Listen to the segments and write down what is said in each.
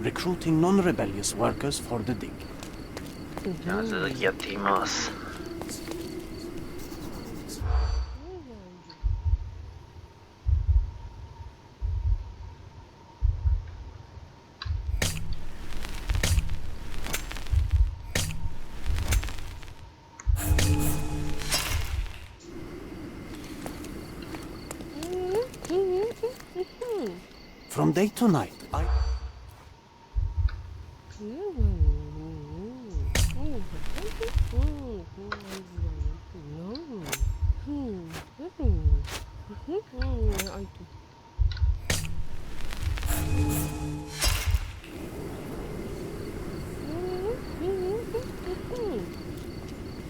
recruiting non-rebellious workers for the dig. じゃあ続きやってみます。From day to night, I...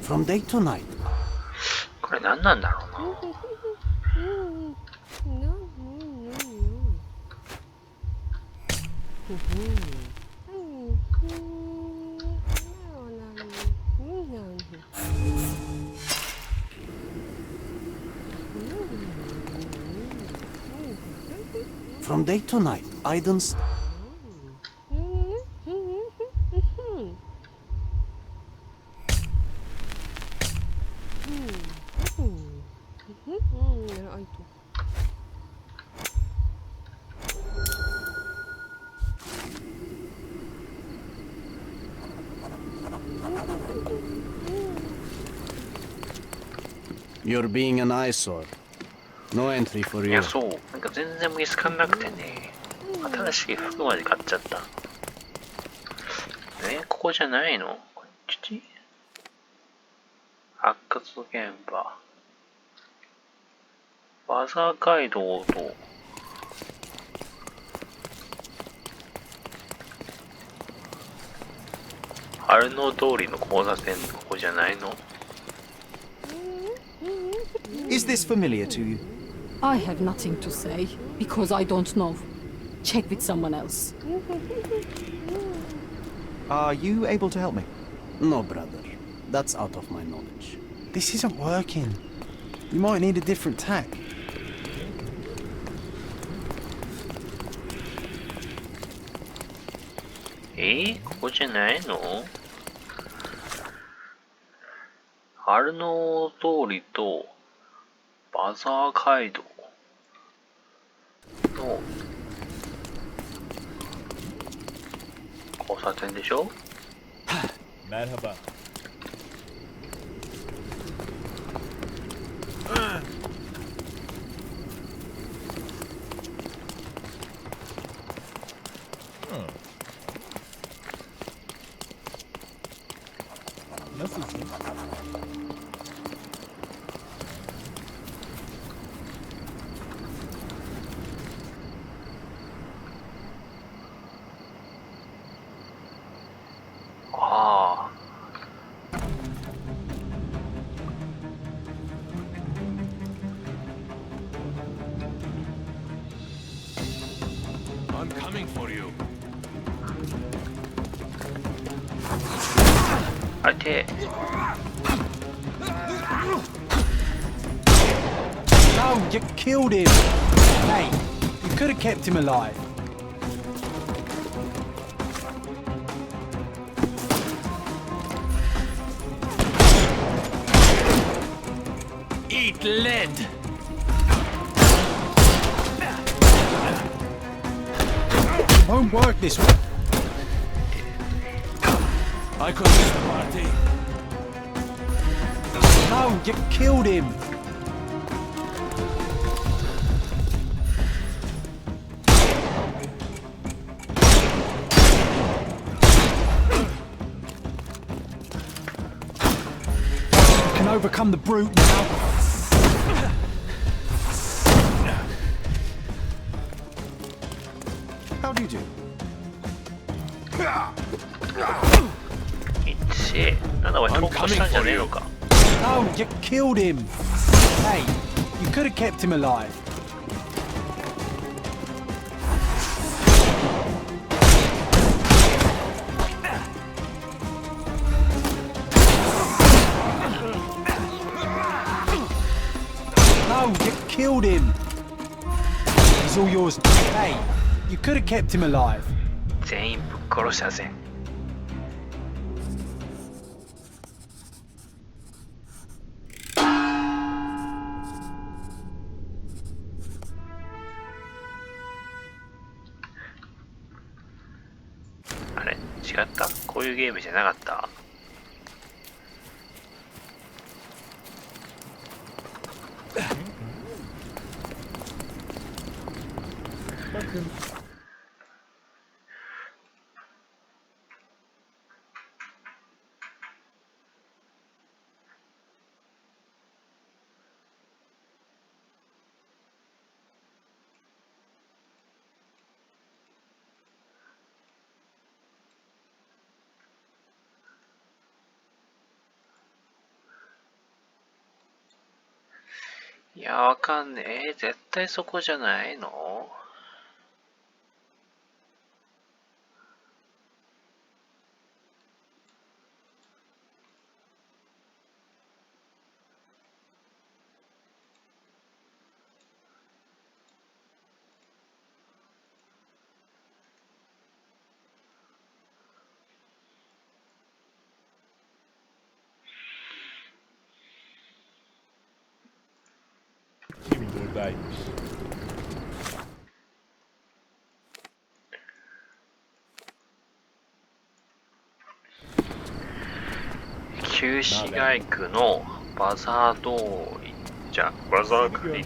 From day to night. これ何なんだろうな。From day to night, I don't... You're being an eyesore. No entry for い you. や、そう。なんか全然見つかんなくてね。新しい服まで買っちゃった。ここじゃないの？こっち？発掘現場。バザー街道と、春野通りの交差点、ここじゃないの？ Is this familiar to you? I have nothing to say, because I don't know. Check with someone else. Are you able to help me? No, brother. That's out of my knowledge. This isn't working. You might need a different tack. ここじゃないの？春野通りとバザー街道の交差点でしょ？ مرحبا. nasılsın? I'm coming for you. あれ手 No, you killed him! Hey, you could have kept him alive. Eat lead. It won't work this way. I could miss the party. No, you killed him! You can overcome the brute now. How do you do? なんだお前投稿したんじゃねえのか No, you killed him! Hey, you could have kept him alive. No, you killed him! He's all yours. Hey, you could have kept him alive. 全員ぶっ殺したぜ。あれ違った？こういうゲームじゃなかった？いや、わかんねえ。絶対そこじゃないの？君も大旧市街区のバザー通りじゃ、バザー街。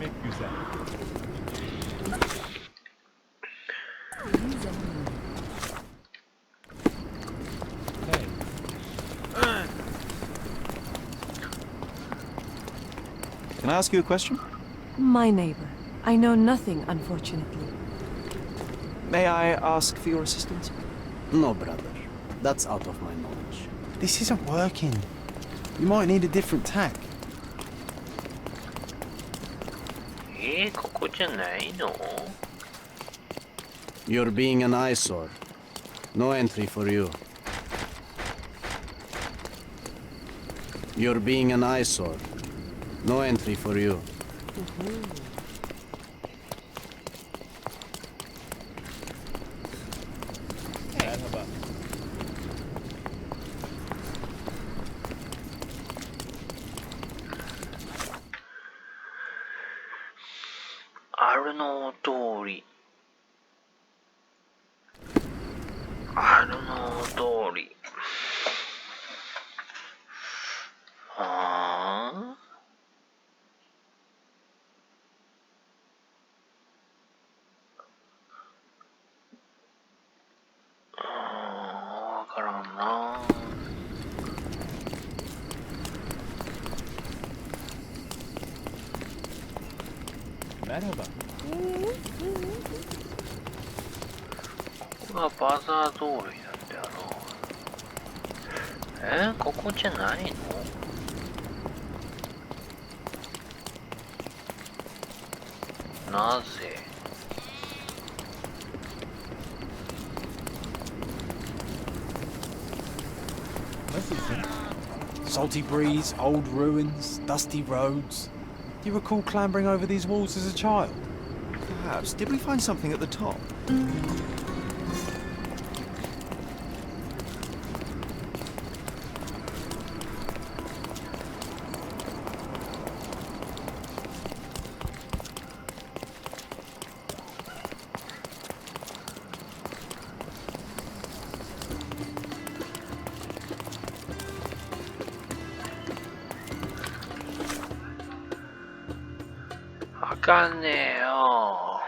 Can I ask you a question? My neighbor. I know nothing, unfortunately. May I ask for your assistance? No, brother. That's out of my knowledge. This isn't working. You might need a different tack. ここじゃないの？ You're being an eyesore. No entry for you. You're being an eyesore. No entry for you. Merhaba. アルノー通り。アルノー通り。はあ、わからんな。Merhaba. ここがバザー通りなんだよな。ここじゃないの？なぜ？ Nasılsın? Salty breeze, old ruins, dusty roads. Do you recall clambering over these walls as a child? Perhaps. Did we find something at the top?わかんねえよ。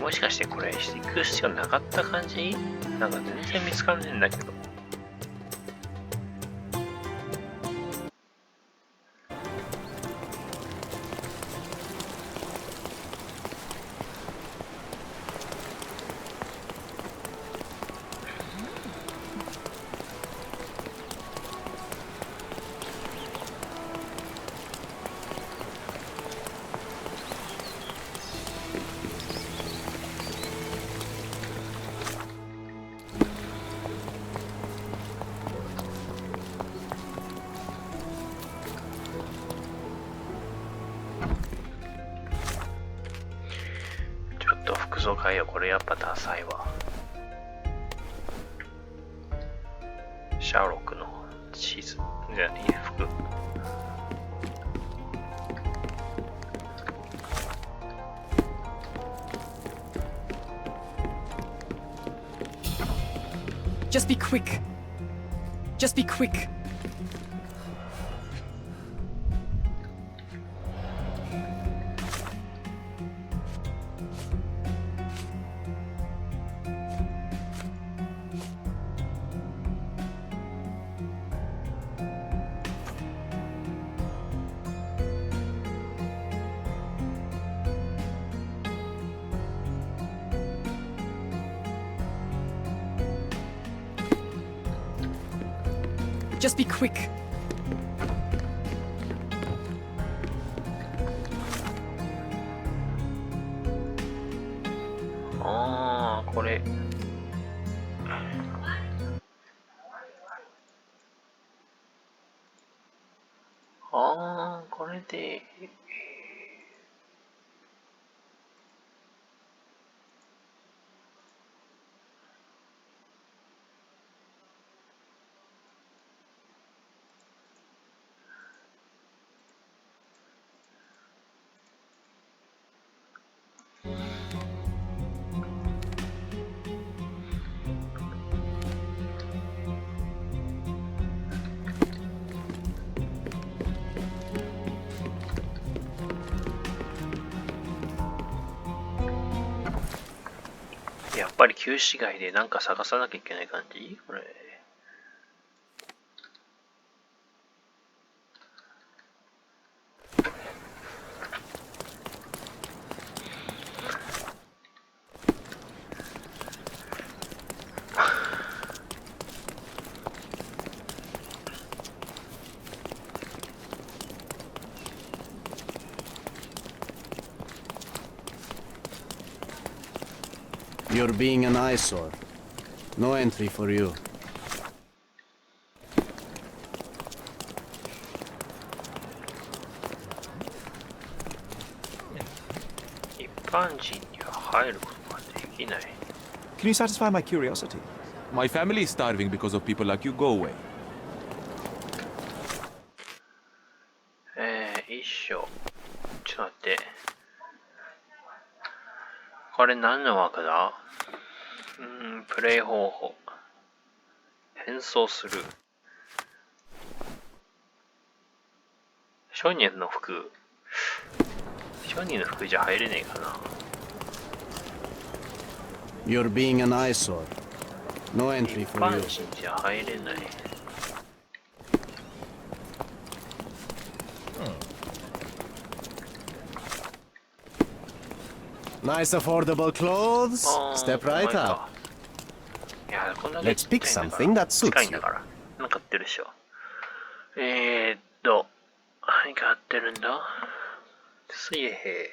もしかしてこれ行く必要なかった感じ？なんか全然見つからねえんだけど。服装変えよう。これやっぱダサいわ。シャーロックのシーズンじゃいい服。Just be quick. Just be quick. Just be quick.ああ、これ。ああ、これで。やっぱり旧市街でなんか探さなきゃいけない感じ？これ。You're being an eyesore. No entry for you. 一般人には入ることができない。Can you satisfy my curiosity? My family is starving because of people like you. Go away. 一緒。ちょっと待って。これ何の枠だ？プレイ方法。変装する。商人の服。商人の服じゃ入れねえかな。You're being an eyesore. No entry 一 for 般 you. 人じゃ入れない。Nice affordable clothes. Step right up. いや、こんだけ Let's pick something that 近 suits いんだ you. から。なんか買ってるでしょ。何買ってるんだ？水泳兵。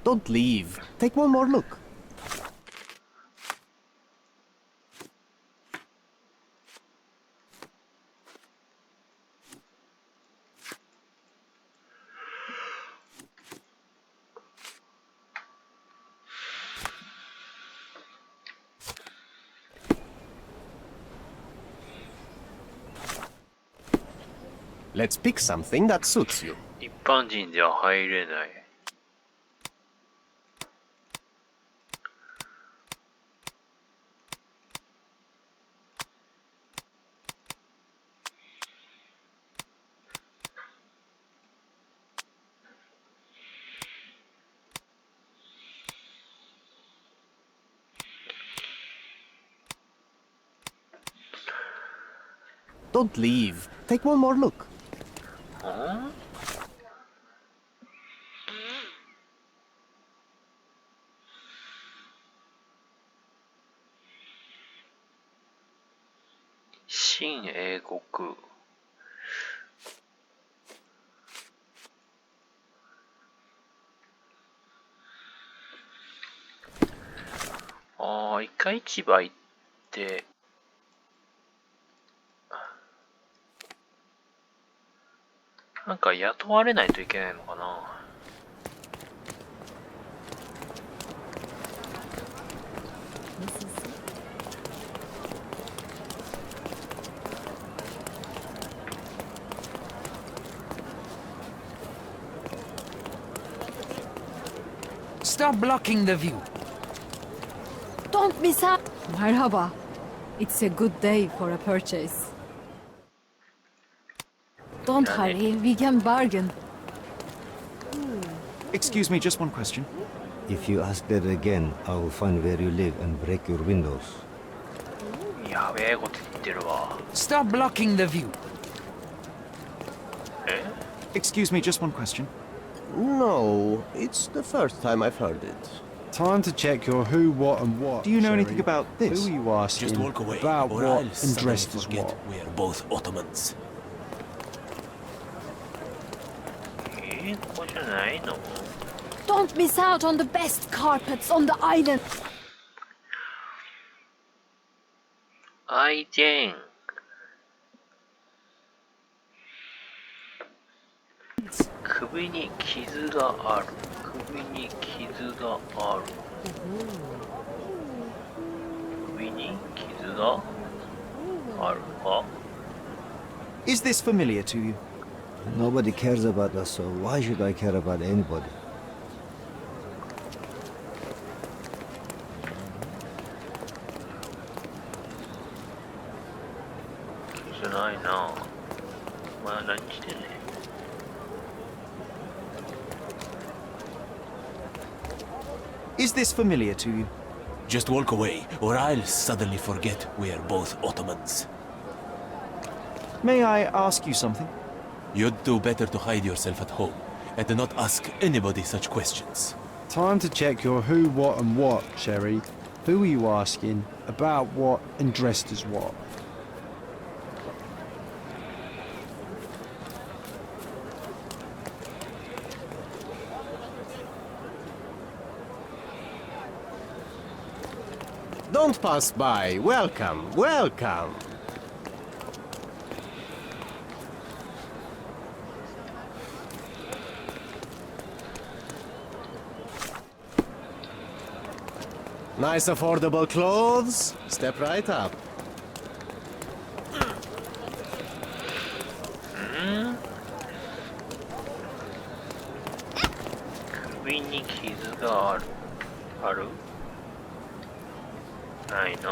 Don't leave. Take one more look. Let's pick something that suits you. 一般人では入れない。Don't leave. Take one more look. ん？新英国。ああ、一回市場行って。なんか雇われないといけないのかな。Stop blocking the view. Don't miss out. Merhaba. It's a good day for a purchase. Don't hurry, we can bargain. Excuse me, just one question. If you ask that again, I will find where you live and break your windows. やべえこと言ってるわ。Stop blocking the view. Excuse me, just one question. No, it's the first time I've heard it. Time to check your who, what, and what. Do you know Sherry. anything about this? Who are you asking? Just walk away, About or what I'll and suddenly dressed as forget what? we are both Ottomans. ここじゃないの？ Don't miss out on the best carpets on the island. 愛人。首に傷がある。首に傷がある。首に傷があるか？ Is this familiar to you? Nobody cares about us, so why should I care about anybody? 傷ないな。お前は何してんねん。Is this familiar to you? Just walk away, or I'll suddenly forget we are both Ottomans. May I ask you something? You'd do better to hide yourself at home, and not ask anybody such questions. Time to check your who, what, and what, Sherry. Who are you asking? About what and dressed as what? Don't pass by. Welcome, welcome. Nice affordable clothes. Step right up. 首に傷がある。ある？ないの。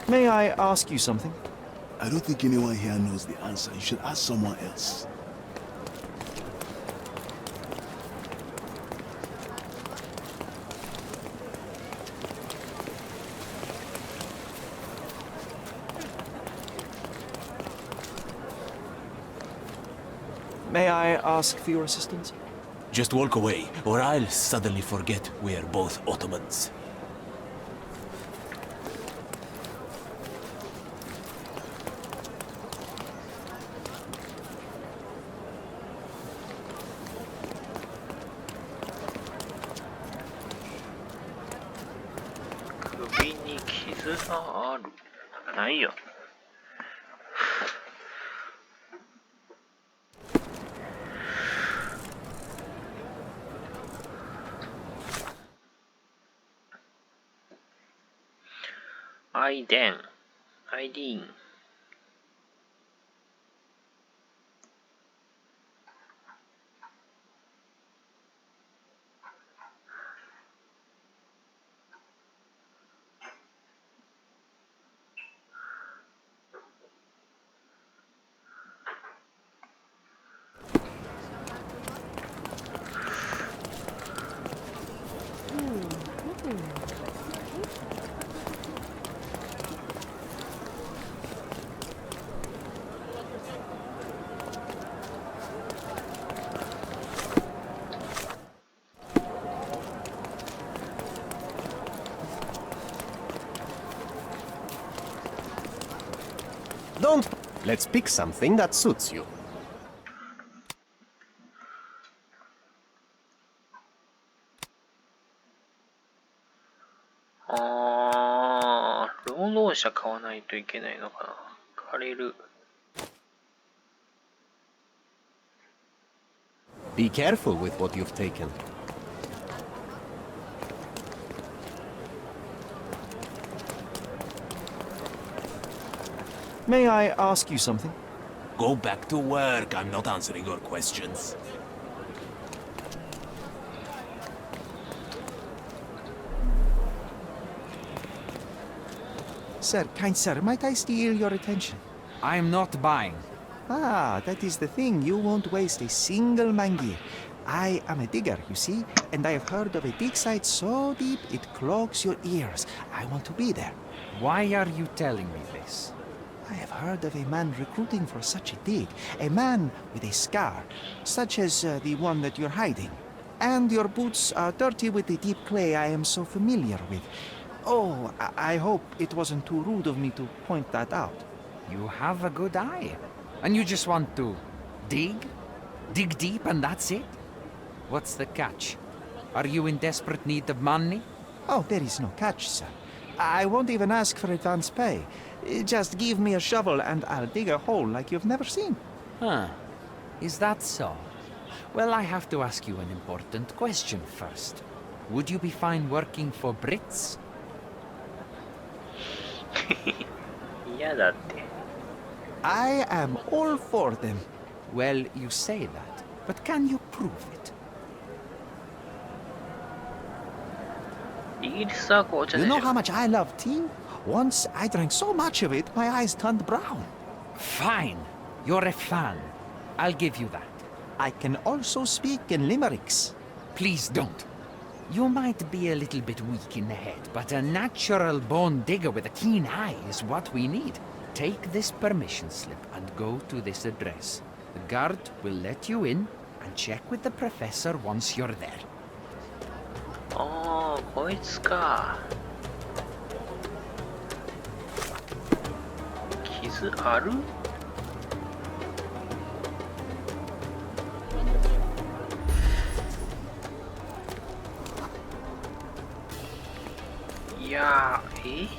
May I ask you something? I don't think anyone here knows the answer. You should ask someone else. May I ask for your assistance? Just walk away, or I'll suddenly forget we are both Ottomans. アイデン。アイディーン。Don't. Let's pick something that suits you. 労働者買わないといけないのかな。借りる。Be careful with what you've taken. May I ask you something? Go back to work. I'm not answering your questions. Sir, kind sir, might I steal your attention? I'm not buying. Ah, that is the thing. You won't waste a single mangi. I am a digger, you see, and I have heard of a dig site so deep it clogs your ears. I want to be there. Why are you telling me this? I have heard of a man recruiting for such a dig. A man with a scar, such as the one that you're hiding. And your boots are dirty with the deep clay I am so familiar with. Oh, I hope it wasn't too rude of me to point that out. You have a good eye. And you just want to dig? Dig deep and that's it? What's the catch? Are you in desperate need of money? Oh, there is no catch, sir. I won't even ask for advance pay. Just give me a shovel and I'll dig a hole like you've never seen. Huh. Is that so? Well, I have to ask you an important question first. Would you be fine working for Brits? 嫌だって。I am all for them. Well, you say that, but can you prove it? イギリスは紅茶で You しょ。 know how much I love tea? Once I drank so much of it, my eyes turned brown. Fine. You're a fan. I'll give you that. I can also speak in limericks. Please don't. You might be a little bit weak in the head, but a natural-born digger with a keen eye is what we need. Take this permission slip and go to this address. The guard will let you in and check with the professor once you're there. ああ、こいつか。傷ある？いやー、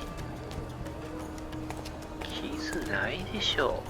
傷ないでしょ。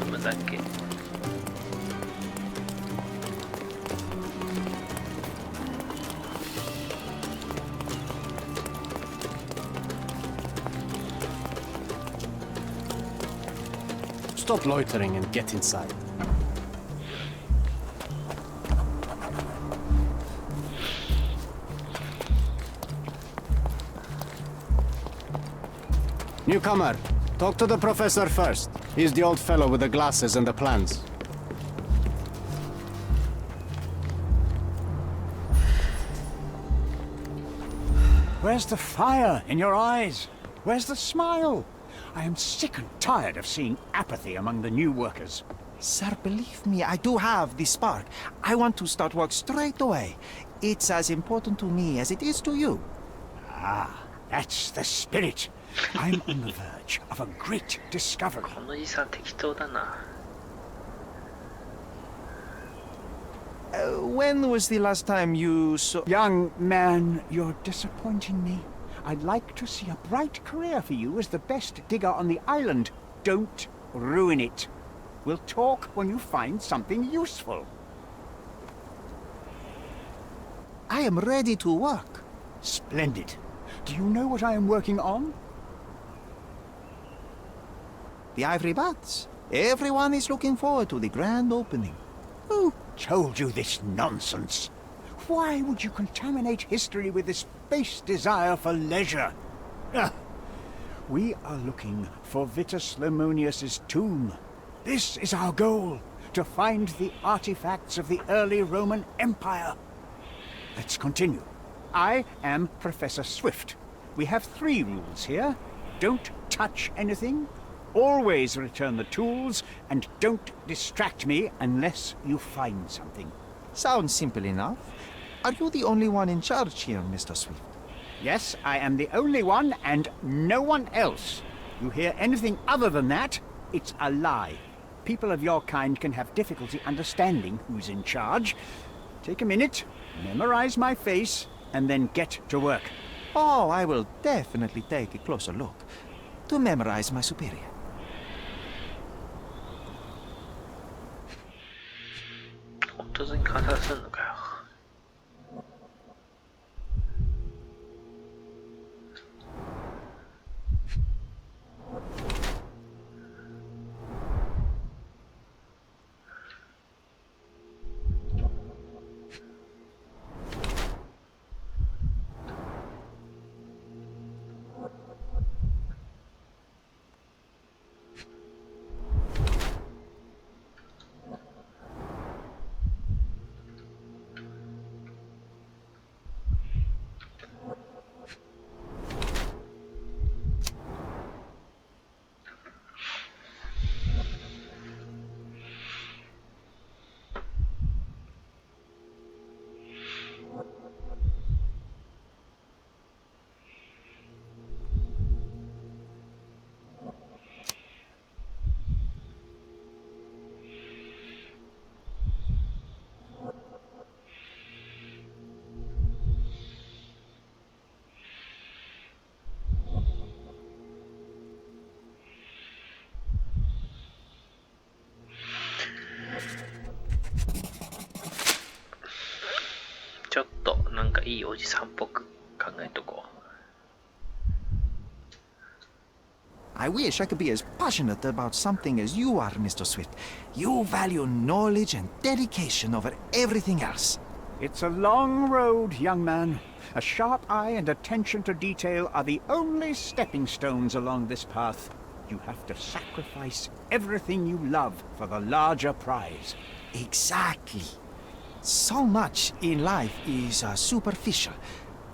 進むだけ。Stop loitering and get inside. Newcomer, talk to the professor first. He's the old fellow with the glasses and the plans. Where's the fire in your eyes? Where's the smile? I am sick and tired of seeing apathy among the new workers. Sir, believe me, I do have the spark. I want to start work straight away. It's as important to me as it is to you. Ah, that's the spirit. I'm on the verge of a great discovery. このじさん適当だな。When was the last time you saw... Young man, you're disappointing me. I'd like to see a bright career for you as the best digger on the island. Don't ruin it. We'll talk when you find something useful. I am ready to work. Splendid. Do you know what I am working on? The ivory bats. Everyone is looking forward to the grand opening. Who told you this nonsense? Why would you contaminate history with this base desire for leisure? We are looking for Vitus Lemonius's tomb. This is our goal, to find the artifacts of the early Roman Empire. Let's continue. I am Professor Swift. We have 3 rules here. Don't touch anything, always return the tools, and don't distract me unless you find something. Sounds simple enough. Are you the only one in charge here, Mr. Swift? Yes, I am the only one and no one else. You hear anything other than that, it's a lie. People of your kind can have difficulty understanding who's in charge. Take a minute, memorize my face, and then get to work. Oh, I will definitely take a closer look to memorize my superior. Doesn't cut us in the car.ちょっとなんかいいおじさんっぽく考えとこう。I wish I could be as passionate about something as you are, Mr. Swift. You value knowledge and dedication over everything else. It's a long road, young man. A sharp eye and attention to detail are the only stepping stones along this path. You have to sacrifice everything you love for the larger prize. Exactly. So much in life is superficial.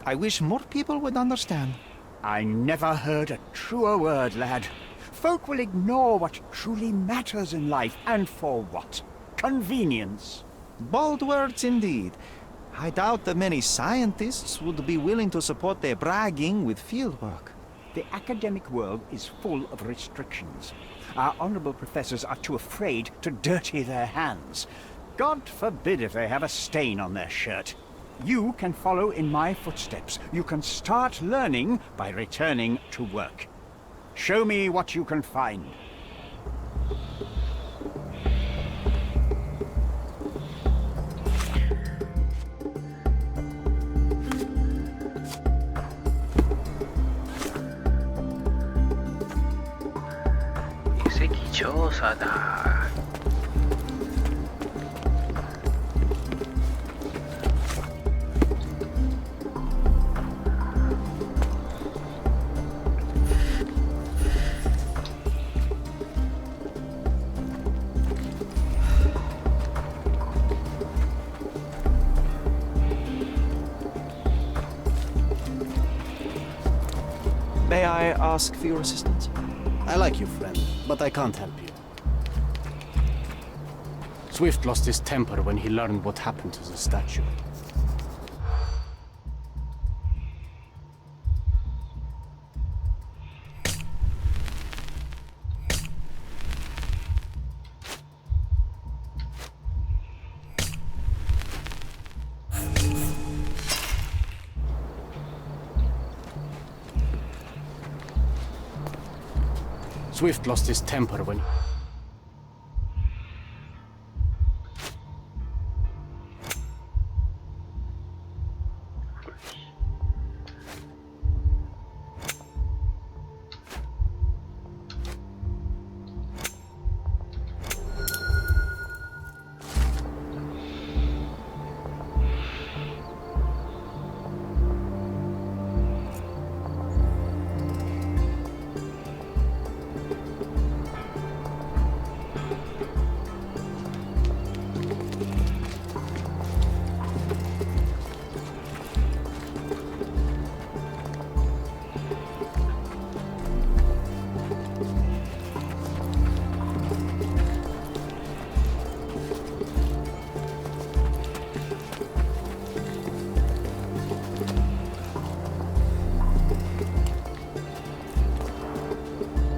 I wish more people would understand. I never heard a truer word, lad. Folk will ignore what truly matters in life, and for what? Convenience. Bold words indeed. I doubt that many scientists would be willing to support their bragging with fieldwork. The academic world is full of restrictions. Our honorable professors are too afraid to dirty their hands. God forbid if they have a stain on their shirt. You can follow in my footsteps. You can start learning by returning to work. Show me what you can find.遺跡調査だ。May I ask for your assistance? I like you, friend, but I can't help you. Swift lost his temper when he learned what happened to the statue. Swift lost his temper when...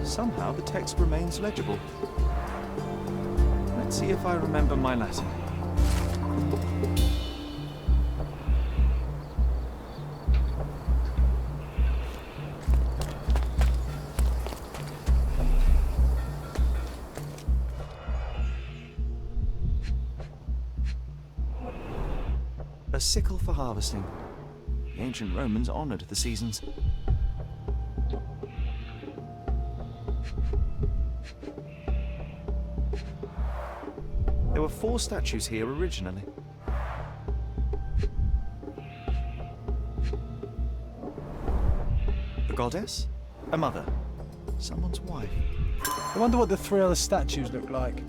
Somehow the text remains legible. Let's see if I remember my Latin. A sickle for harvesting. The ancient Romans honored the seasons. There were 4 statues here originally. The goddess, a mother, someone's wife. I wonder what the 3 other statues look like.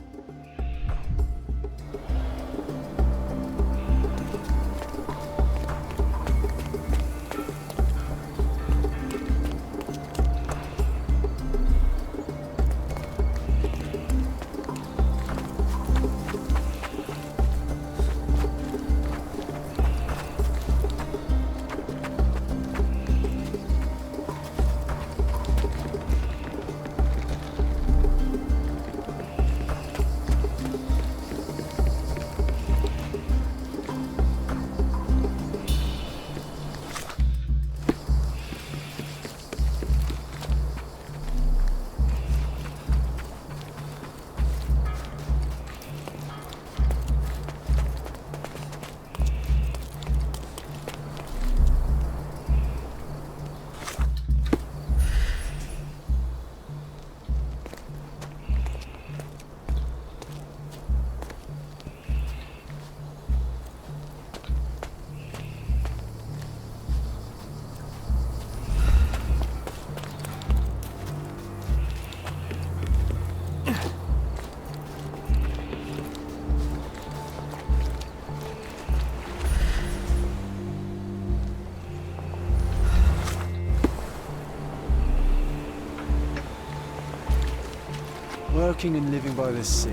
Working and living by the sea.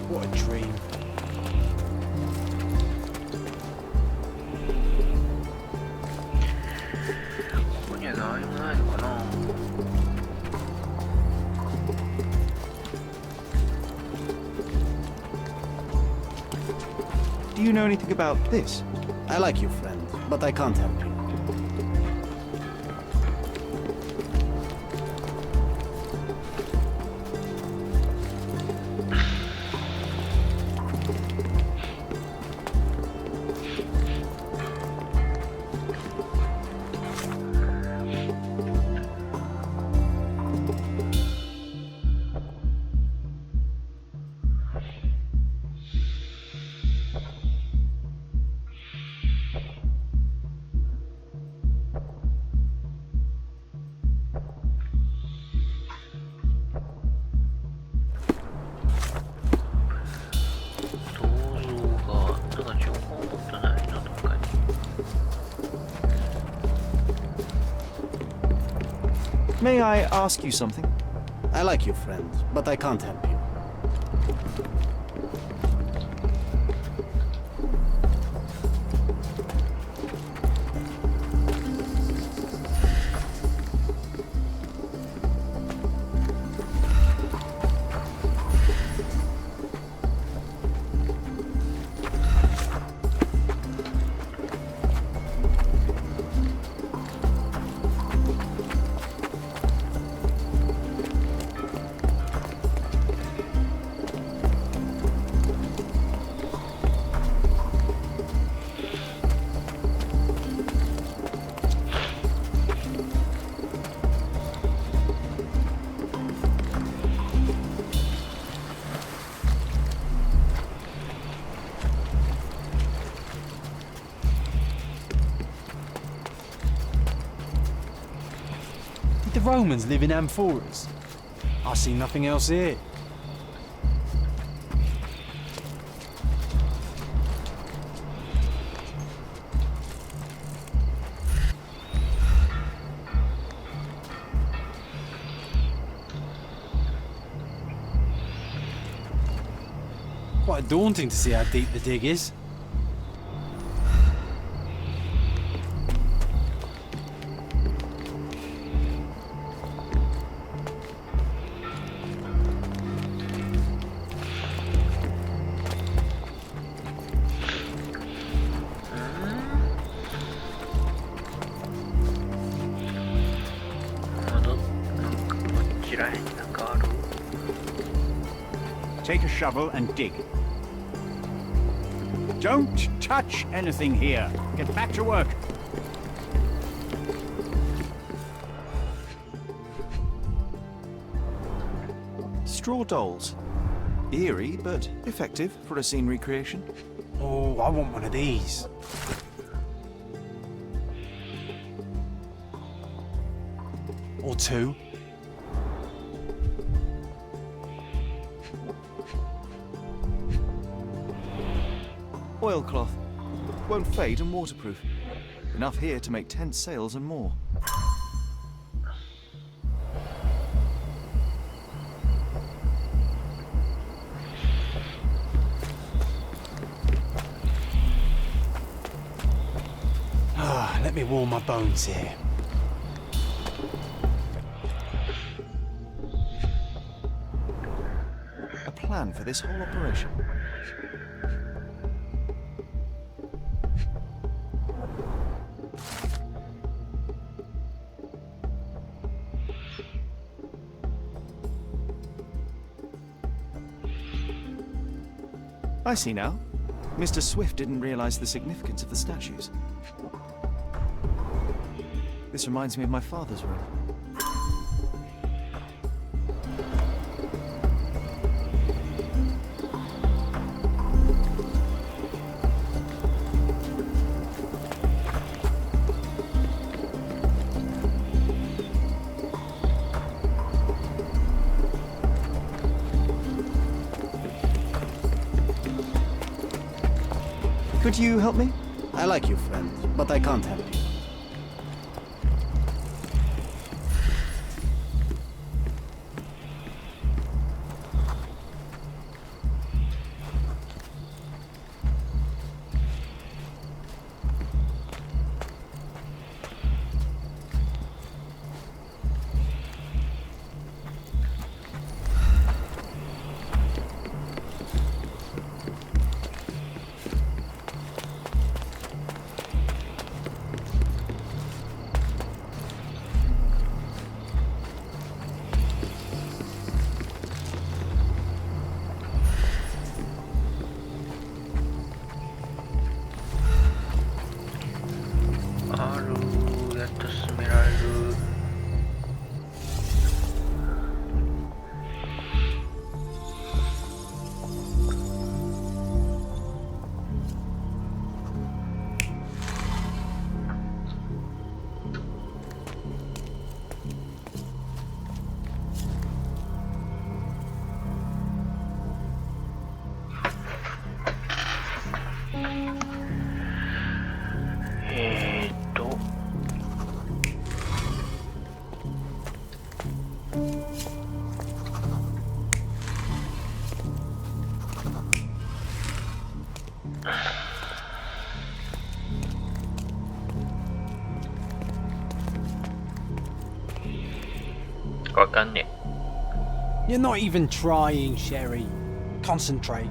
What a dream. Do you know anything about this? I like you, friend, but I can't help you. May I ask you something? I like you, friend, but I can't help you. Romans live in amphoras? I see nothing else here. Quite daunting to see how deep the dig is. Take a shovel and dig. Don't touch anything here. Get back to work. Straw dolls. Eerie, but effective for a scene recreation. Oh, I want one of these. Or two. Oilcloth. Won't fade and waterproof. Enough here to make 10 sails and more. Let me warm my bones here. A plan for this whole operation. I see now. Mr. Swift didn't realize the significance of the statues. This reminds me of my father's room. Could you help me? I like you, friend, but I can't help you. You're not even trying, Sherry. Concentrate.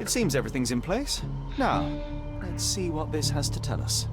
It seems everything's in place. Now, let's see what this has to tell us.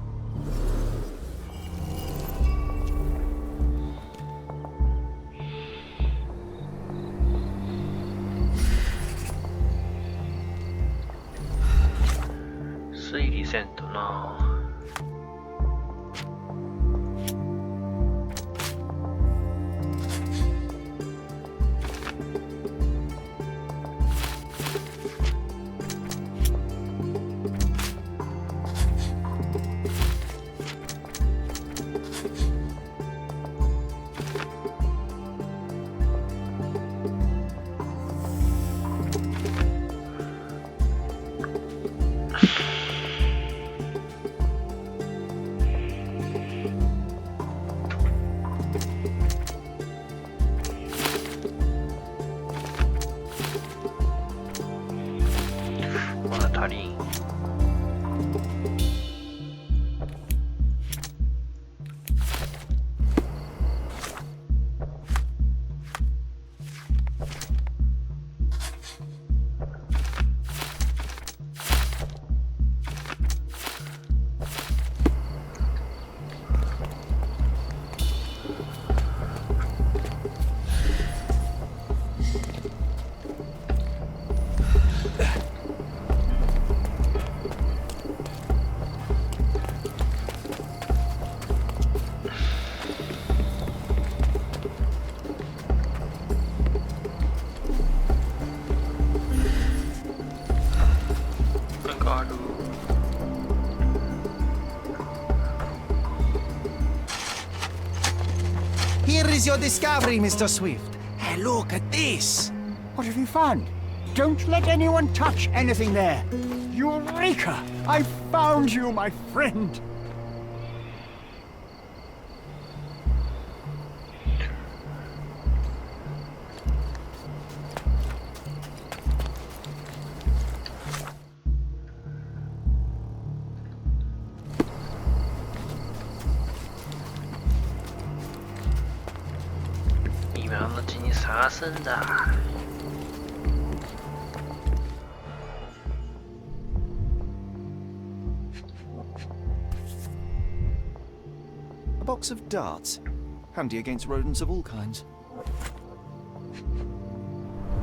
Here is your discovery, Mr. Swift. Hey, look at this. What have you found? Don't let anyone touch anything there. Eureka! I found you, my friend. A box of darts. Handy against rodents of all kinds.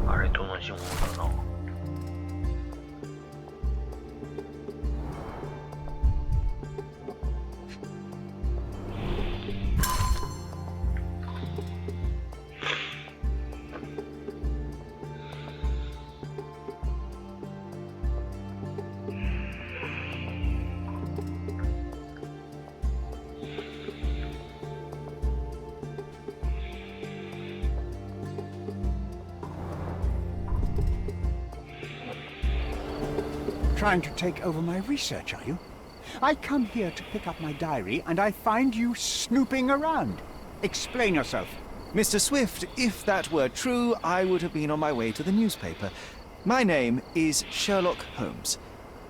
あれと同じものだな。Trying to take over my research, are you? I come here to pick up my diary, and I find you snooping around. Explain yourself. Mr. Swift, if that were true, I would have been on my way to the newspaper. My name is Sherlock Holmes.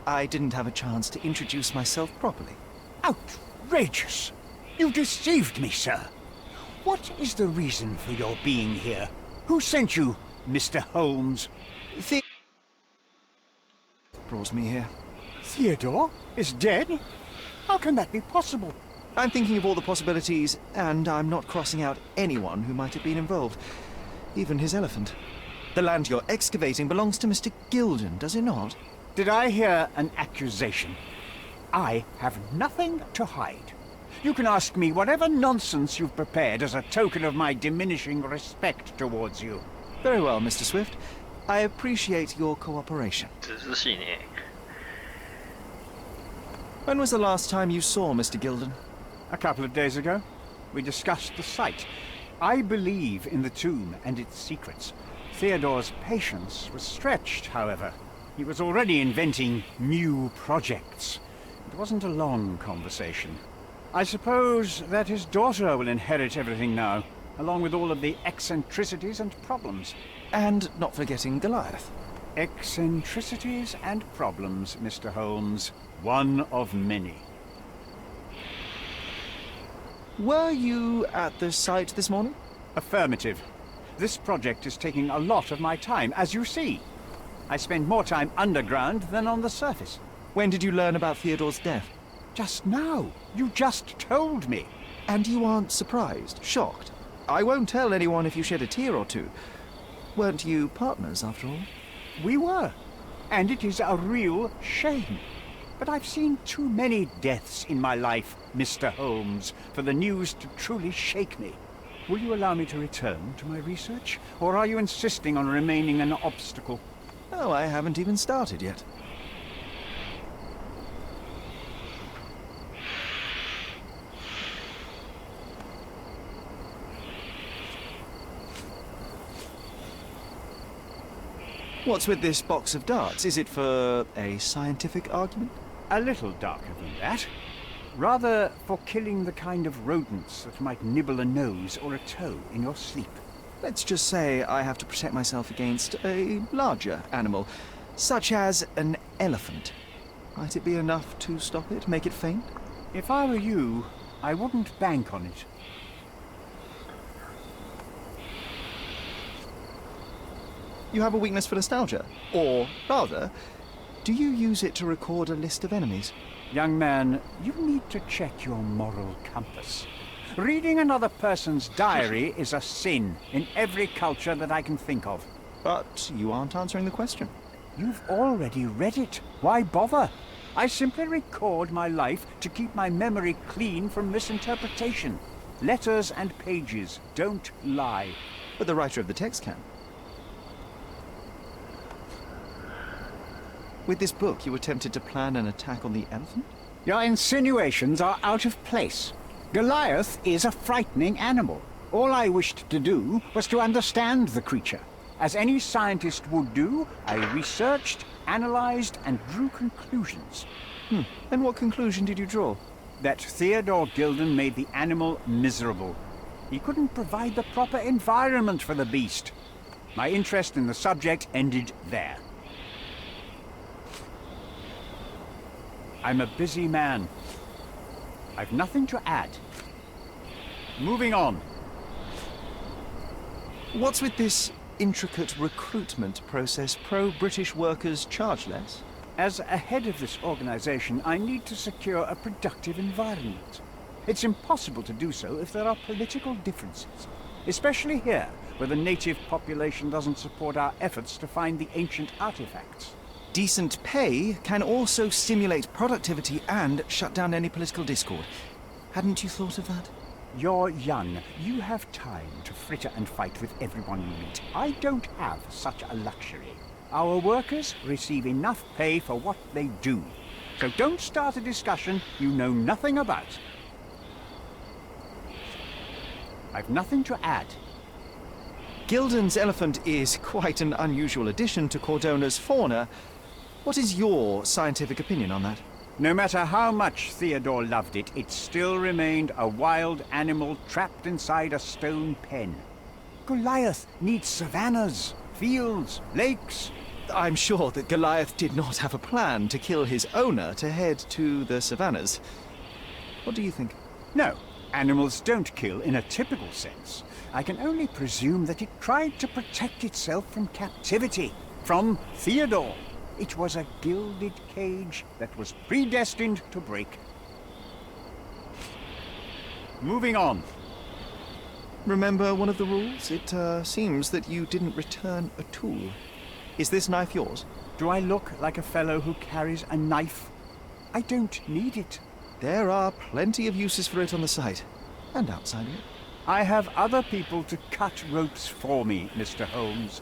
I didn't have a chance to introduce myself properly. Outrageous! You deceived me, sir. What is the reason for your being here? Who sent you, Mr. Holmes? Brought me here. Theodore is dead? How can that be possible? I'm thinking of all the possibilities, and I'm not crossing out anyone who might have been involved. Even his elephant. The land you're excavating belongs to Mr. Gilden, does it not? Did I hear an accusation? I have nothing to hide. You can ask me whatever nonsense you've prepared as a token of my diminishing respect towards you. Very well, Mr. Swift. I appreciate your cooperation. 涼しいね。 When was the last time you saw Mr. Gilden? A couple of days ago. We discussed the site. I believe in the tomb and its secrets. Theodore's patience was stretched, however. He was already inventing new projects. It wasn't a long conversation. I suppose that his daughter will inherit everything now, along with all of the eccentricities and problems. And not forgetting Goliath. Eccentricities and problems, Mr. Holmes. One of many. Were you at the site this morning? Affirmative. This project is taking a lot of my time, as you see. I spend more time underground than on the surface. When did you learn about Theodore's death? Just now. You just told me. And you aren't surprised, shocked? I won't tell anyone if you shed a tear or two. Weren't you partners, after all? We were. And it is a real shame. But I've seen too many deaths in my life, Mr. Holmes, for the news to truly shake me. Will you allow me to return to my research? Or are you insisting on remaining an obstacle? Oh, I haven't even started yet. What's with this box of darts? Is it for a scientific argument? A little darker than that. Rather for killing the kind of rodents that might nibble a nose or a toe in your sleep. Let's just say I have to protect myself against a larger animal, such as an elephant. Might it be enough to stop it, make it faint? If I were you, I wouldn't bank on it. You have a weakness for nostalgia. Or, rather, do you use it to record a list of enemies? Young man, you need to check your moral compass. Reading another person's diary is a sin in every culture that I can think of. But you aren't answering the question. You've already read it. Why bother? I simply record my life to keep my memory clean from misinterpretation. Letters and pages don't lie. But the writer of the text can. With this book, you attempted to plan an attack on the elephant? Your insinuations are out of place. Goliath is a frightening animal. All I wished to do was to understand the creature. As any scientist would do, I researched, analyzed, and drew conclusions. And what conclusion did you draw? That Theodore Gilden made the animal miserable. He couldn't provide the proper environment for the beast. My interest in the subject ended there. I'm a busy man. I've nothing to add. Moving on. What's with this intricate recruitment process? Pro-British workers charge less? As a head of this organization, I need to secure a productive environment. It's impossible to do so if there are political differences, especially here, where the native population doesn't support our efforts to find the ancient artifacts. Decent pay can also stimulate productivity and shut down any political discord. Hadn't you thought of that? You're young. You have time to fritter and fight with everyone you meet. I don't have such a luxury. Our workers receive enough pay for what they do. So don't start a discussion you know nothing about. I've nothing to add. Gilden's elephant is quite an unusual addition to Cordona's fauna. What is your scientific opinion on that? No matter how much Theodore loved it, it still remained a wild animal trapped inside a stone pen. Goliath needs savannas, fields, lakes. I'm sure that Goliath did not have a plan to kill his owner to head to the savannas. What do you think? No, animals don't kill in a typical sense. I can only presume that it tried to protect itself from captivity, from Theodore. It was a gilded cage that was predestined to break. Moving on. Remember one of the rules? It seems that you didn't return a tool. Is this knife yours? Do I look like a fellow who carries a knife? I don't need it. There are plenty of uses for it on the site, and outside of it. I have other people to cut ropes for me, Mr. Holmes.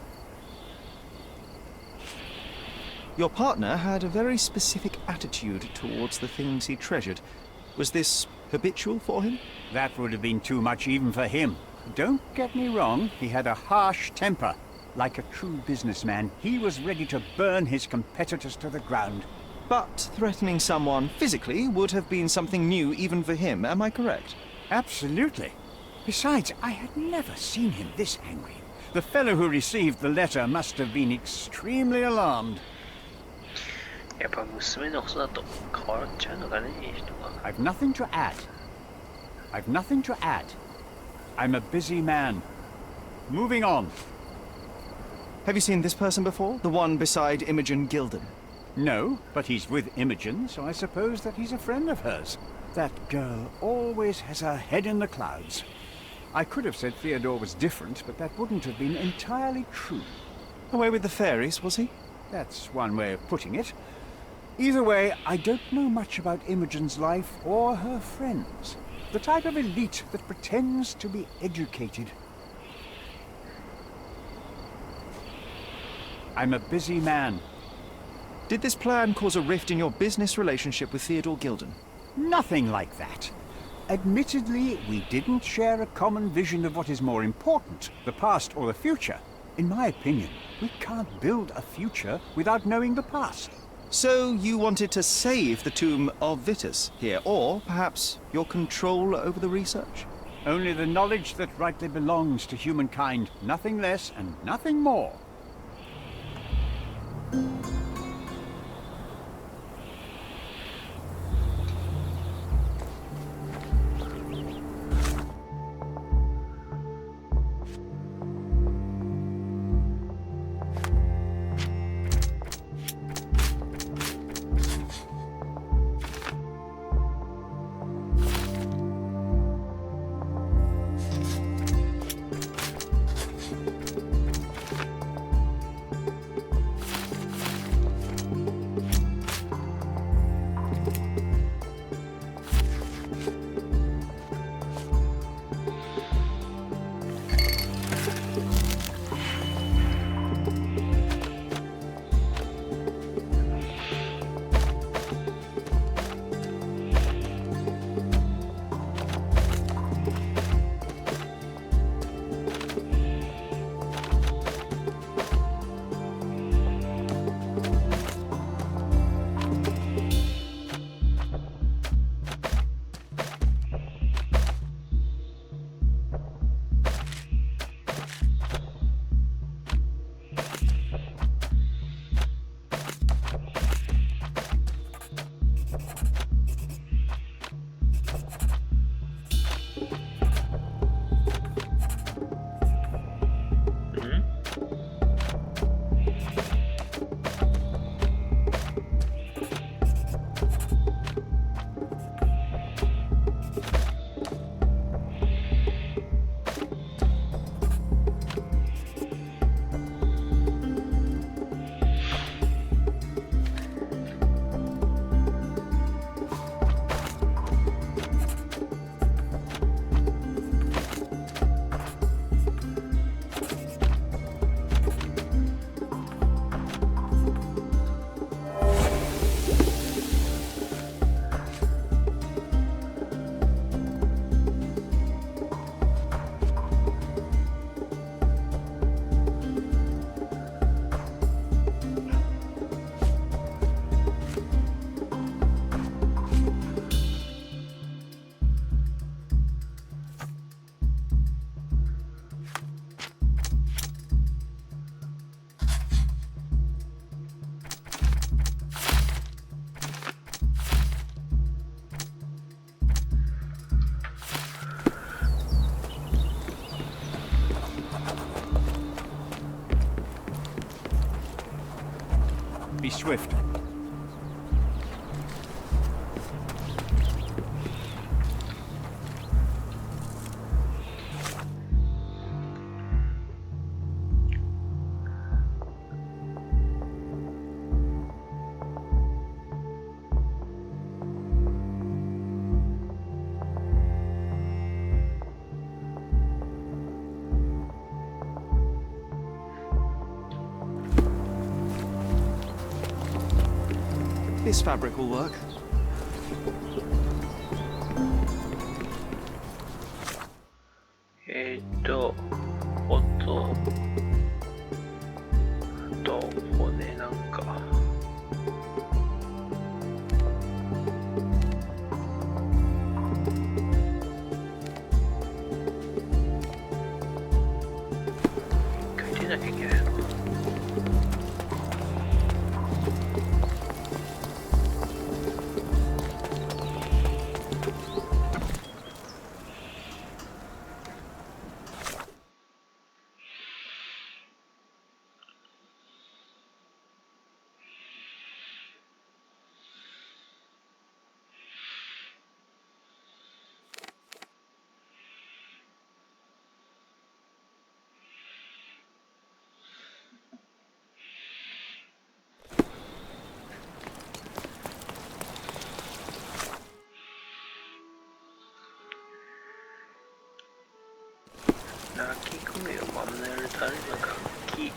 Your partner had a very specific attitude towards the things he treasured. Was this habitual for him? That would have been too much even for him. Don't get me wrong, he had a harsh temper. Like a true businessman, he was ready to burn his competitors to the ground. But threatening someone physically would have been something new even for him, am I correct? Absolutely. Besides, I had never seen him this angry. The fellow who received the letter must have been extremely alarmed. やっぱ娘のことだと変わっちゃうのかね、いい人が。I've nothing to add. I've nothing to add. I'm a busy man. Moving on. Have you seen this person before? The one beside Imogen Gilden? No, but he's with Imogen, so I suppose that he's a friend of hers. That girl always has her head in the clouds. I could have said Theodore was different, but that wouldn't have been entirely true. Away with the fairies, was he? That's one way of putting it. Either way, I don't know much about Imogen's life or her friends. The type of elite that pretends to be educated. I'm a busy man. Did this plan cause a rift in your business relationship with Theodore Gilden? Nothing like that. Admittedly, we didn't share a common vision of what is more important, the past or the future. In my opinion, we can't build a future without knowing the past. So you wanted to save the tomb of Vitus here, or perhaps your control over the research? Only the knowledge that rightly belongs to humankind, nothing less and nothing more. Be swift. This fabric will work.骨なんか。一回出なきゃいけないのか。誰の楽器。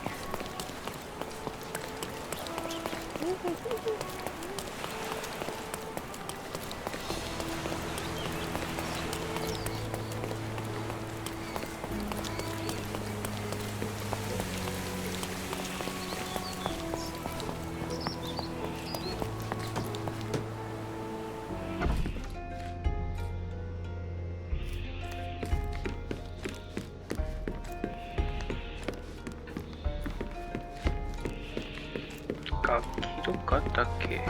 楽器どっかあったっけ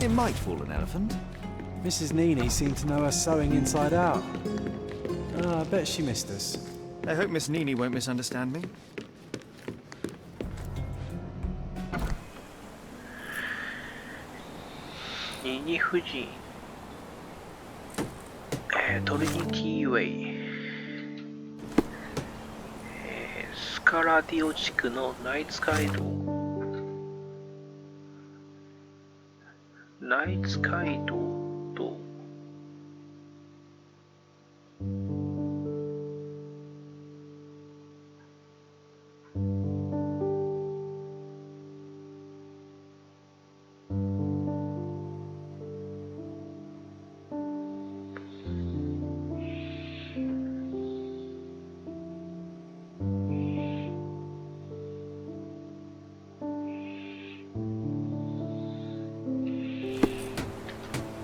？It might fool an elephant. Mrs. Nini seemed to know her sewing inside out. I bet she missed us. I hope Miss Nini won't misunderstand me. ニニ夫人、トリニティウェイ、スカラディオ地区のナイツ街道。ナイツ街道と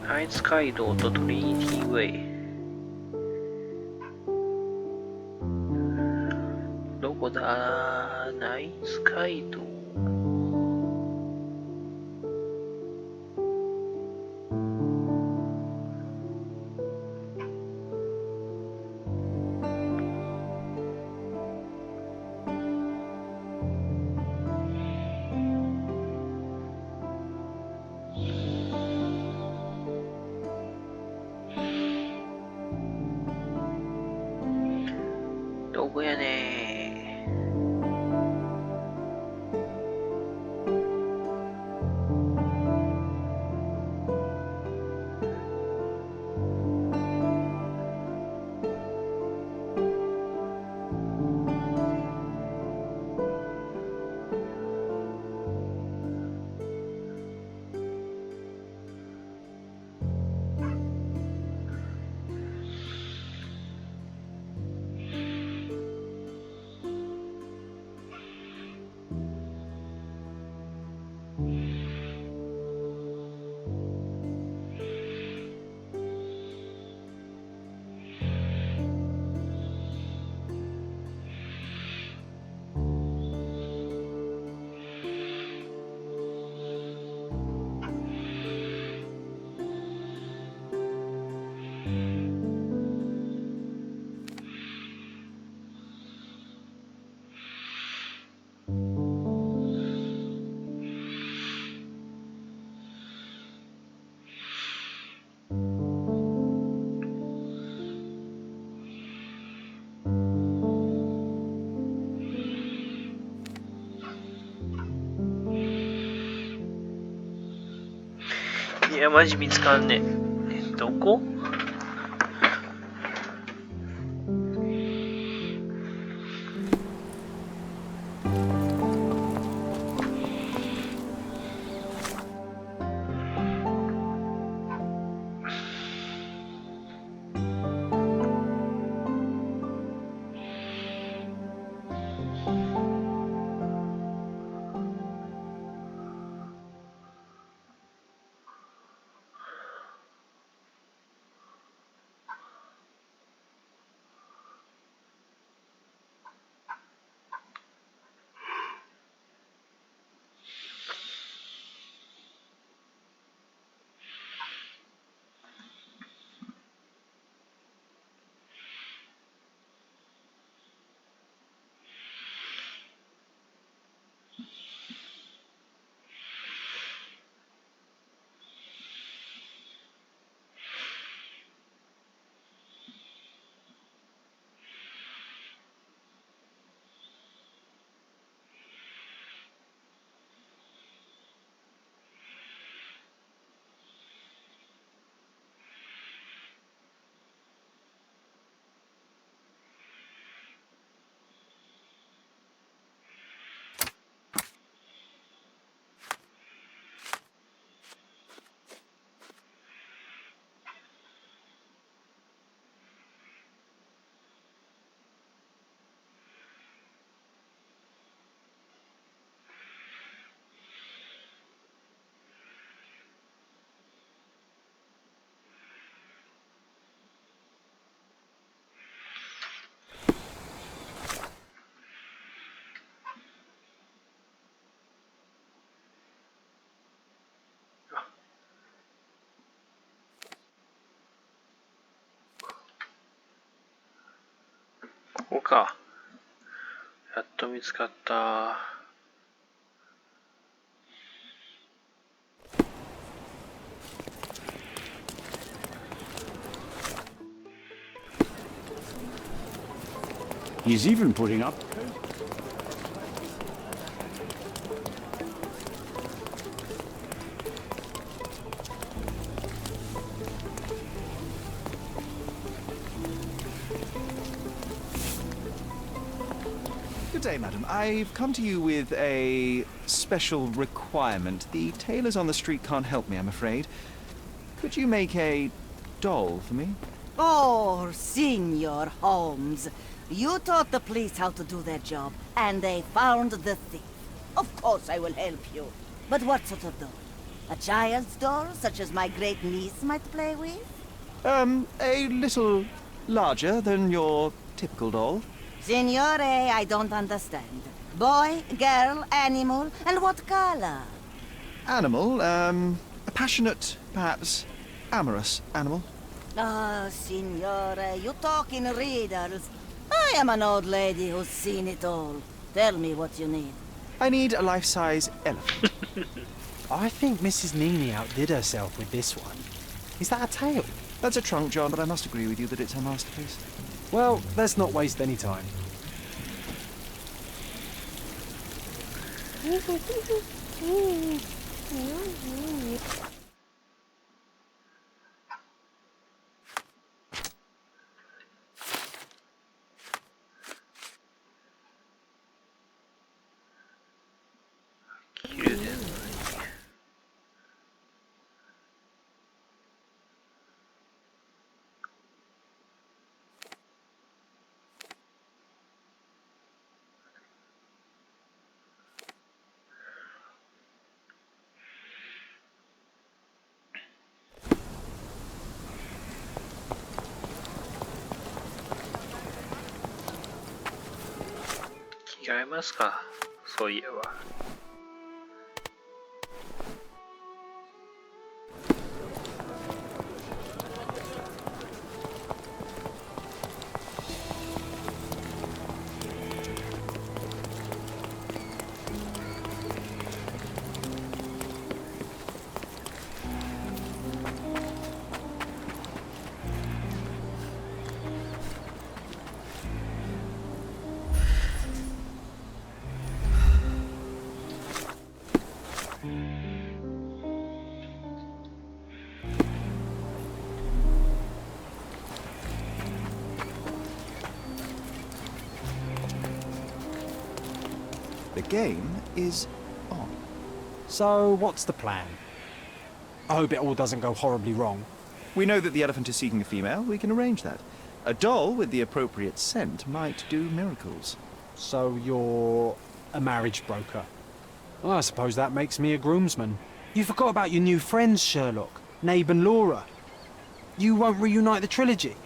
ナイツ街道とトリニティウェイ。どこだ？ナイツ街道。どこやねー。いや、マジ見つかんねえ。どこ？ここか。やっと見つかった。He's even putting up. Good day, madam. I've come to you with a special requirement. The tailors on the street can't help me, I'm afraid. Could you make a doll for me? Oh, Signor Holmes. You taught the police how to do their job, and they found the thief. Of course I will help you. But what sort of doll? A child's doll, such as my great niece might play with? A little larger than your typical doll. Signore, I don't understand. Boy, girl, animal, and what color? Animal, a passionate, perhaps amorous animal. Oh, Signore, you talk in riddles. I am an old lady who's seen it all. Tell me what you need. I need a life-size elephant. I think Mrs. Nini outdid herself with this one. Is that a tail? That's a trunk, John, but I must agree with you that it's her masterpiece. Well, let's not waste any time.着替えますか。そういえば。The game is on. So, what's the plan? I hope it all doesn't go horribly wrong. We know that the elephant is seeking a female. We can arrange that. A doll with the appropriate scent might do miracles. So you're a marriage broker. Well, I suppose that makes me a groomsman. You forgot about your new friends, Sherlock, Nabe and Laura. You won't reunite the trilogy.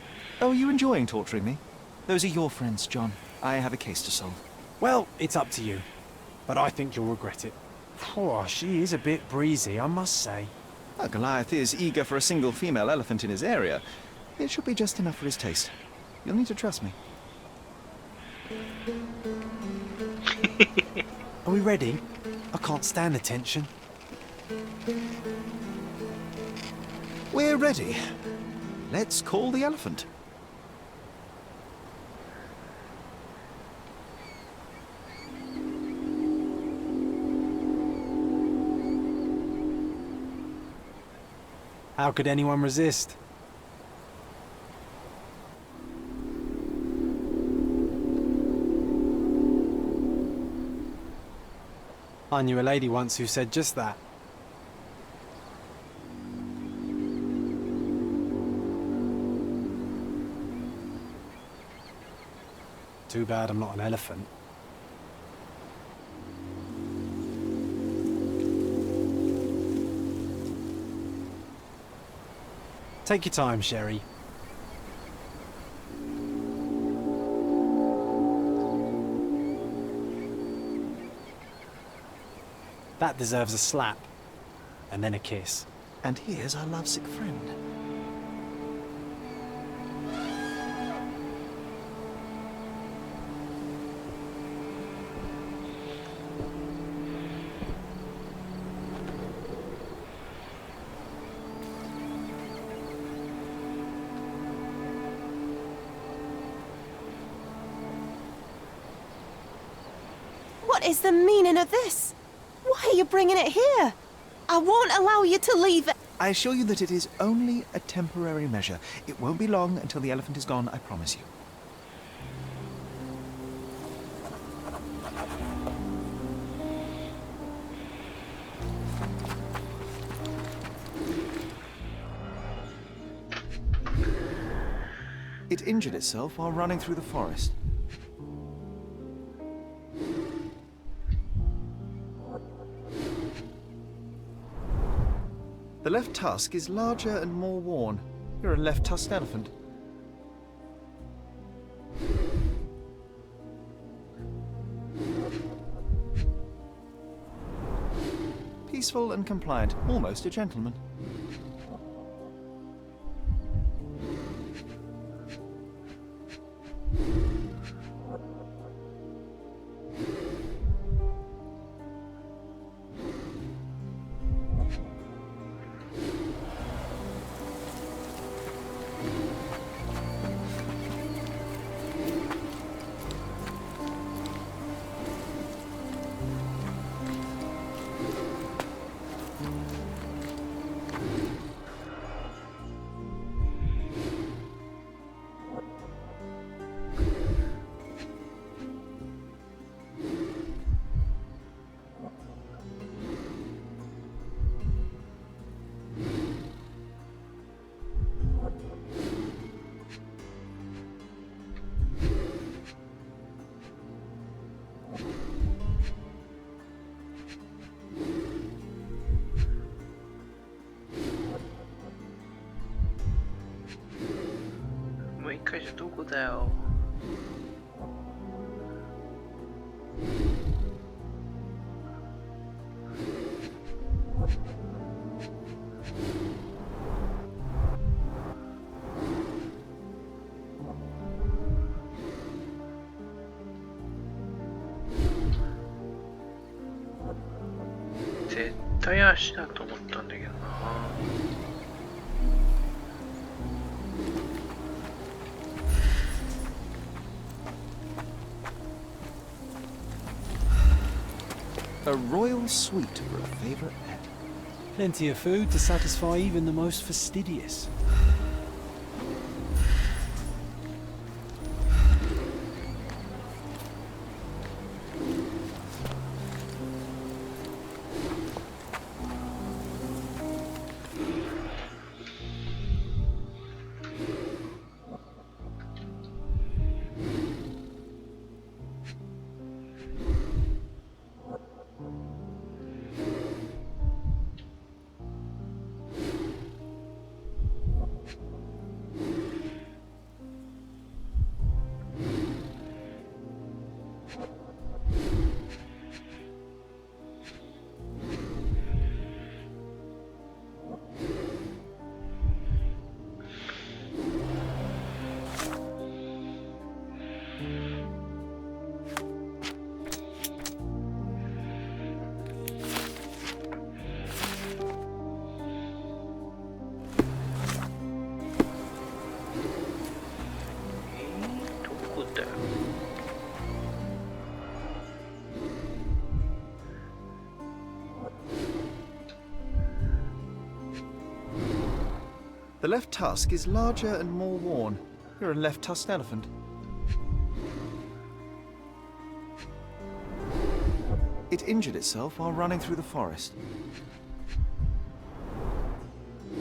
Oh, are you enjoying torturing me? Those are your friends, John. I have a case to solve. Well, it's up to you. But I think you'll regret it. Oh, she is a bit breezy, I must say. Well, Goliath is eager for a single female elephant in his area. It should be just enough for his taste. You'll need to trust me. Are we ready? I can't stand the tension. We're ready. Let's call the elephant. How could anyone resist? I knew a lady once who said just that. Too bad I'm not an elephant. Take your time, Sherry. That deserves a slap. And then a kiss. And here's our lovesick friend. What is the meaning of this? Why are you bringing it here? I won't allow you to leave it. I assure you that it is only a temporary measure. It won't be long until the elephant is gone, I promise you. It injured itself while running through the forest. The left tusk is larger and more worn. You're a left-tusked elephant. Peaceful and compliant, almost a gentleman. A royal suite for a favourite pet. Plenty of food to satisfy even the most fastidious. The left tusk is larger and more worn. You're a left-tusked elephant. It injured itself while running through the forest.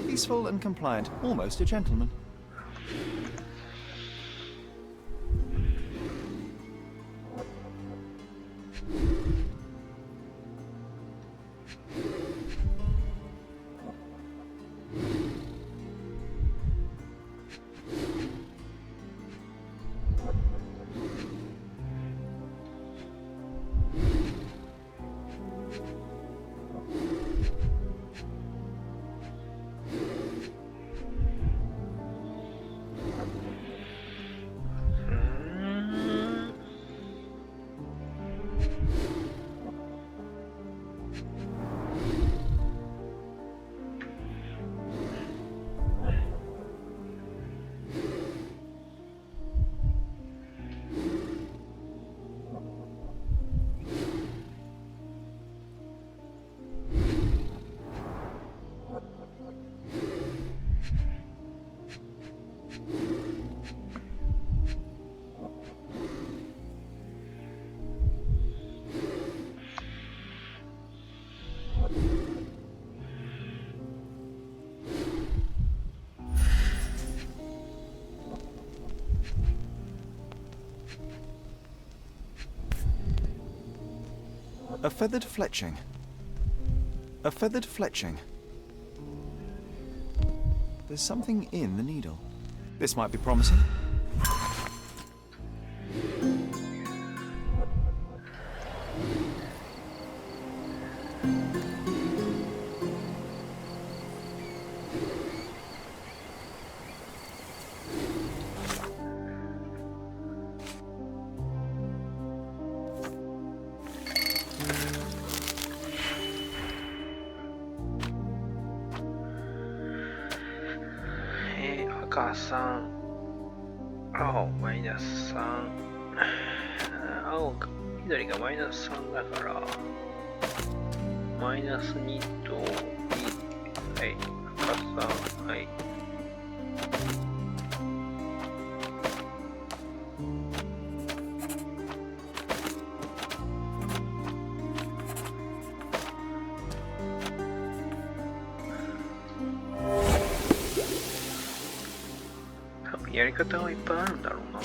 Peaceful and compliant, almost a gentleman. A feathered fletching. A feathered fletching. There's something in the needle. This might be promising.赤3、青マイナス3、青か緑がマイナス3だからマイナス2と2、はい、赤3、はい。やり方はいっぱいあるんだろうな。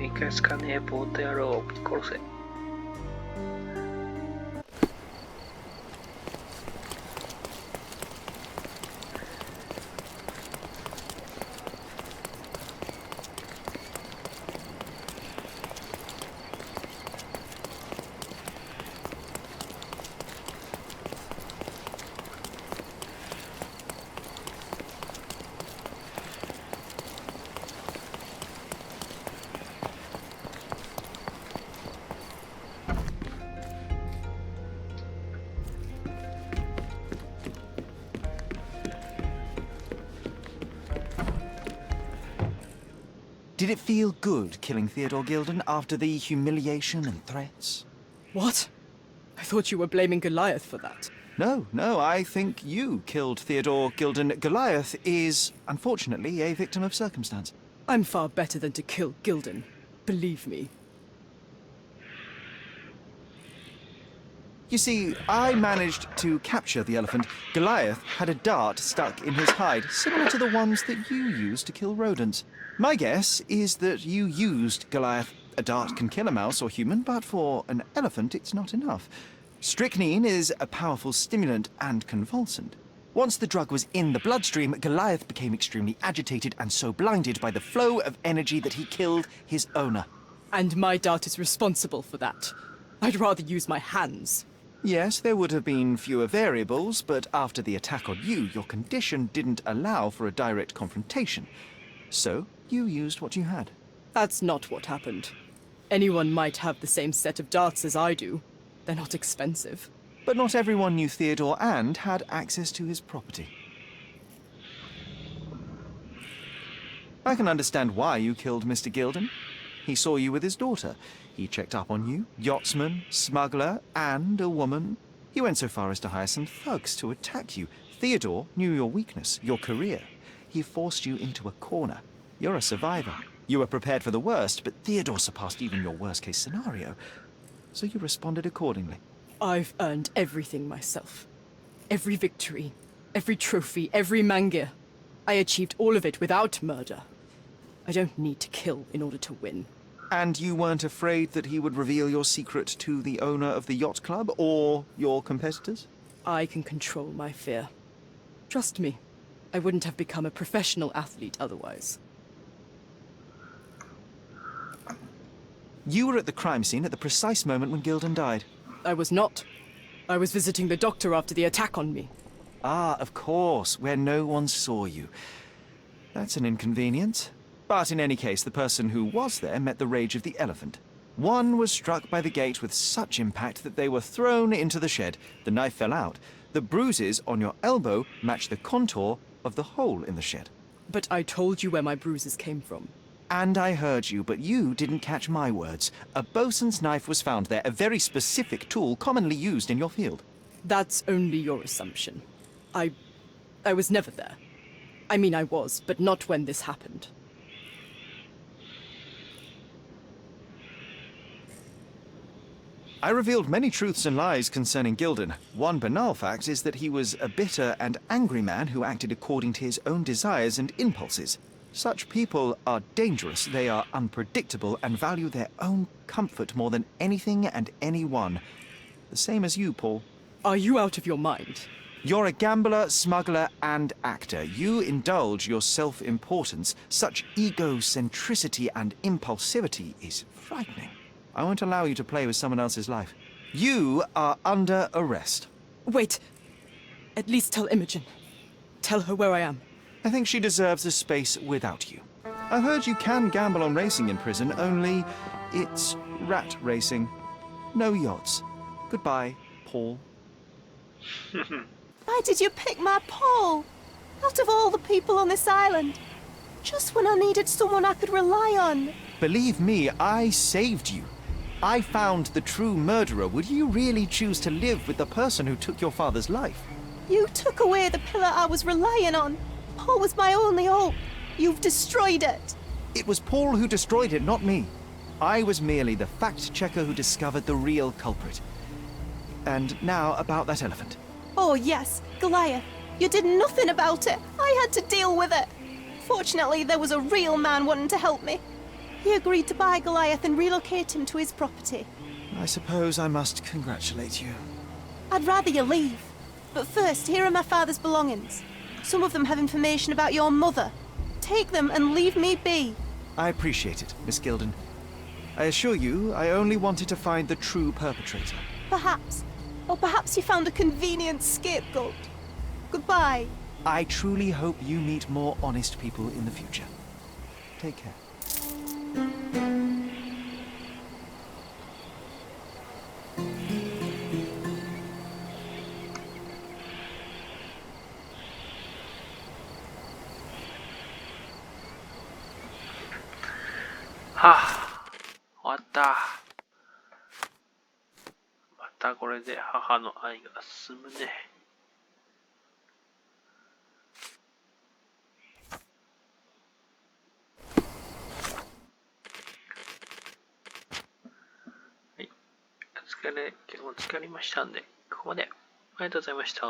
いかすかねえボート野郎殺せ。Did it feel good killing Theodore Gilden after the humiliation and threats? What? I thought you were blaming Goliath for that. No, I think you killed Theodore Gilden. Goliath is, unfortunately, a victim of circumstance. I'm far better than to kill Gilden. Believe me. You see, I managed to capture the elephant. Goliath had a dart stuck in his hide, similar to the ones that you use to kill rodents. My guess is that you used Goliath. A dart can kill a mouse or human, but for an elephant it's not enough. Strychnine is a powerful stimulant and convulsant. Once the drug was in the bloodstream, Goliath became extremely agitated and so blinded by the flow of energy that he killed his owner. And my dart is responsible for that. I'd rather use my hands. Yes, there would have been fewer variables, but after the attack on you, your condition didn't allow for a direct confrontation. So, you used what you had. That's not what happened. Anyone might have the same set of darts as I do. They're not expensive. But not everyone knew Theodore and had access to his property. I can understand why you killed Mr. Gilden. He saw you with his daughter. He checked up on you, yachtsman, smuggler, and a woman. He went so far as to hire some thugs to attack you. Theodore knew your weakness, your career. He forced you into a corner. You're a survivor. You were prepared for the worst, but Theodore surpassed even your worst-case scenario. So you responded accordingly. I've earned everything myself. Every victory, every trophy, every mangir. I achieved all of it without murder. I don't need to kill in order to win. And you weren't afraid that he would reveal your secret to the owner of the yacht club or your competitors? I can control my fear. Trust me, I wouldn't have become a professional athlete otherwise. You were at the crime scene at the precise moment when Gilden died. I was not. I was visiting the doctor after the attack on me. Ah, of course, where no one saw you. That's an inconvenience. But in any case, the person who was there met the rage of the elephant. One was struck by the gate with such impact that they were thrown into the shed. The knife fell out. The bruises on your elbow match the contour of the hole in the shed. But I told you where my bruises came from. And I heard you, but you didn't catch my words. A bosun's knife was found there, a very specific tool commonly used in your field. That's only your assumption. I was never there. I mean, I was, but not when this happened. I revealed many truths and lies concerning Gilden. One banal fact is that he was a bitter and angry man who acted according to his own desires and impulses. Such people are dangerous, they are unpredictable, and value their own comfort more than anything and anyone. The same as you, Paul. Are you out of your mind? You're a gambler, smuggler, and actor. You indulge your self-importance. Such egocentricity and impulsivity is frightening. I won't allow you to play with someone else's life. You are under arrest. Wait. At least tell Imogen. Tell her where I am. I think she deserves a space without you. I've heard you can gamble on racing in prison, only it's rat racing. No yachts. Goodbye, Paul. Why did you pick my Paul? Out of all the people on this island. Just when I needed someone I could rely on. Believe me, I saved you. I found the true murderer. Would you really choose to live with the person who took your father's life? You took away the pillar I was relying on. Paul was my only hope. You've destroyed it. It was Paul who destroyed it, not me. I was merely the fact-checker who discovered the real culprit. And now about that elephant. Oh yes, Goliath. You did nothing about it. I had to deal with it. Fortunately, there was a real man wanting to help me. He agreed to buy Goliath and relocate him to his property. I suppose I must congratulate you. I'd rather you leave. But first, here are my father's belongings. Some of them have information about your mother. Take them and leave me be. I appreciate it, Miss Gilden. I assure you, I only wanted to find the true perpetrator. Perhaps. Or perhaps you found a convenient scapegoat. Goodbye. I truly hope you meet more honest people in the future. Take care.終わった。またこれで母の愛が進むね。はい。結構疲れましたんで、ここまで。ありがとうございました。